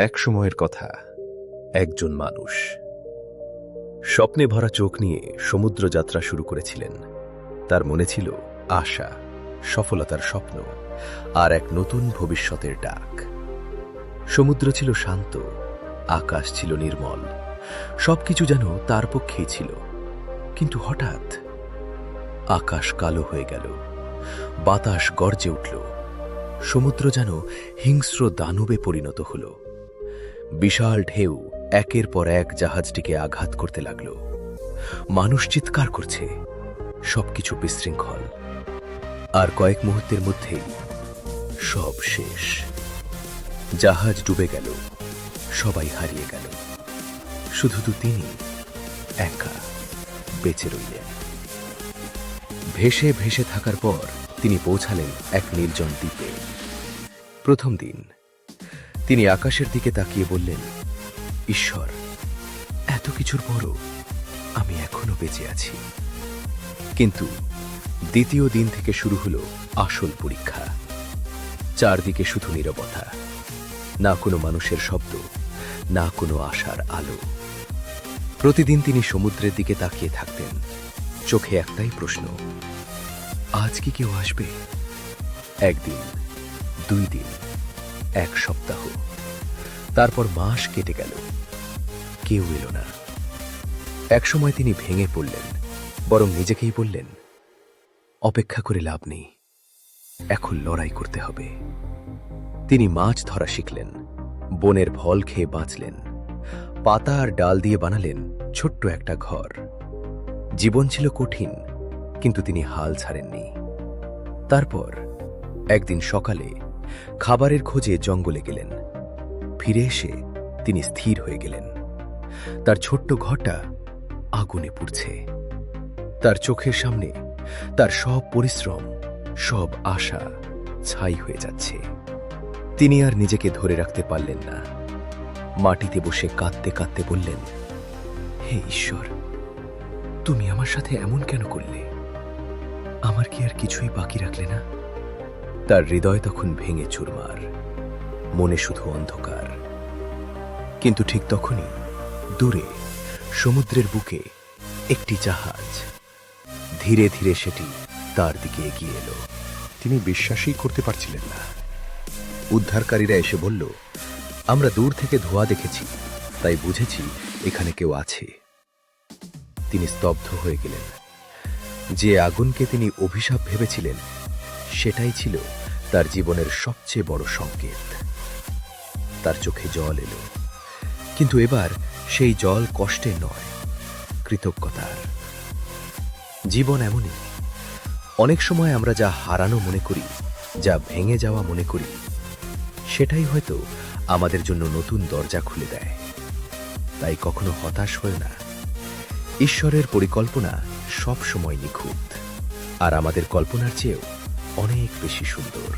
এক সময়ের কথা, একজন মানুষ স্বপ্নে ভরা চোখ নিয়ে সমুদ্র যাত্রা শুরু করেছিলেন। তার মনে ছিল আশা, সফলতার স্বপ্ন আর এক নতুন ভবিষ্যতের ডাক। সমুদ্র ছিল শান্ত, আকাশ ছিল নির্মল, সবকিছু যেন তার পক্ষেই ছিল। কিন্তু হঠাৎ আকাশ কালো হয়ে গেল, বাতাস গর্জে উঠল, সমুদ্র যেন হিংস্র দানবে পরিণত হল। বিশাল ঢেউ একের পর এক জাহাজটিকে আঘাত করতে লাগল। মানুষ চিৎকার করছে, সবকিছু বিশৃঙ্খল। আর কয়েক মুহূর্তের মধ্যেই সব শেষ। জাহাজ ডুবে গেল, সবাই হারিয়ে গেল, শুধু তিনি একা বেঁচে রইলেন। ভেসে ভেসে থাকার পর তিনি পৌঁছালেন এক নির্জন দ্বীপে। প্রথম দিন তিনি আকাশের দিকে তাকিয়ে বললেন, ঈশ্বর, এত কিছুর পরও আমি এখনো বেঁচে আছি। কিন্তু দ্বিতীয় দিন থেকে শুরু হলো আসল পরীক্ষা। চারদিকে শুধু নীরবতা, না কোনো মানুষের শব্দ, না কোনো আশার আলো। প্রতিদিন তিনি সমুদ্রের দিকে তাকিয়ে থাকতেন, চোখে একটাই প্রশ্ন, আজ কি কেউ আসবে? একদিন, 2 দিন, 1 সপ্তাহ, তারপর মাস কেটে গেল, কেউ এলো না। একসময় তিনি ভেঙে পড়লেন, বরং নিজেকেই বললেন, অপেক্ষা করে লাভ নেই, এখন লড়াই করতে হবে। তিনি মাছ ধরা শিখলেন, বনের ফল খেয়ে বাঁচলেন, পাতা আর ডাল দিয়ে বানালেন ছোট্ট একটা ঘর। জীবন ছিল কঠিন, কিন্তু তিনি হাল ছাড়েননি। তারপর একদিন সকালে খাবারের খোঁজে জঙ্গলে গেলেন। ফিরে এসে তিনি স্থির হয়ে গেলেন। তার ছোট্ট ঘরটা আগুনে পুড়ছে। তার চোখের সামনে তার সব পরিশ্রম, সব আশা ছাই হয়ে যাচ্ছে। তিনি আর নিজেকে ধরে রাখতে পারলেন না। মাটিতে বসে কাঁদতে কাঁদতে বললেন, হে ঈশ্বর, তুমি আমার সাথে এমন কেন করলে? আমার কি আর কিছুই বাকি রাখলে না? তার হৃদয় তখন ভেঙে চুরমার, মনে শুধু অন্ধকার। কিন্তু ঠিক তখনই দূরে সমুদ্রের বুকে একটি জাহাজ, ধীরে ধীরে সেটি তার দিকে এগিয়ে এলো। তিনি বিশ্বাসই করতে পারছিলেন না। উদ্ধারকারীরা এসে বলল, আমরা দূর থেকে ধোঁয়া দেখেছি, তাই বুঝেছি এখানে কেউ আছে। তিনি স্তব্ধ হয়ে গেলেন। যে আগুনকে তিনি অভিশাপ ভেবেছিলেন, সেটাই ছিল তার জীবনের সবচেয়ে বড় সংকেত। তার চোখে জল এলো, কিন্তু এবার সেই জল কষ্টের নয়, কৃতজ্ঞতার। জীবন এমনই, অনেক সময় আমরা যা হারানো মনে করি, যা ভেঙে যাওয়া মনে করি, সেটাই হয়তো আমাদের জন্য নতুন দরজা খুলে দেয়। তাই কখনো হতাশ হয় না। ঈশ্বরের পরিকল্পনা সব সময় নিখুঁত, আর আমাদের কল্পনার চেয়েও অনেক বেশি সুন্দর।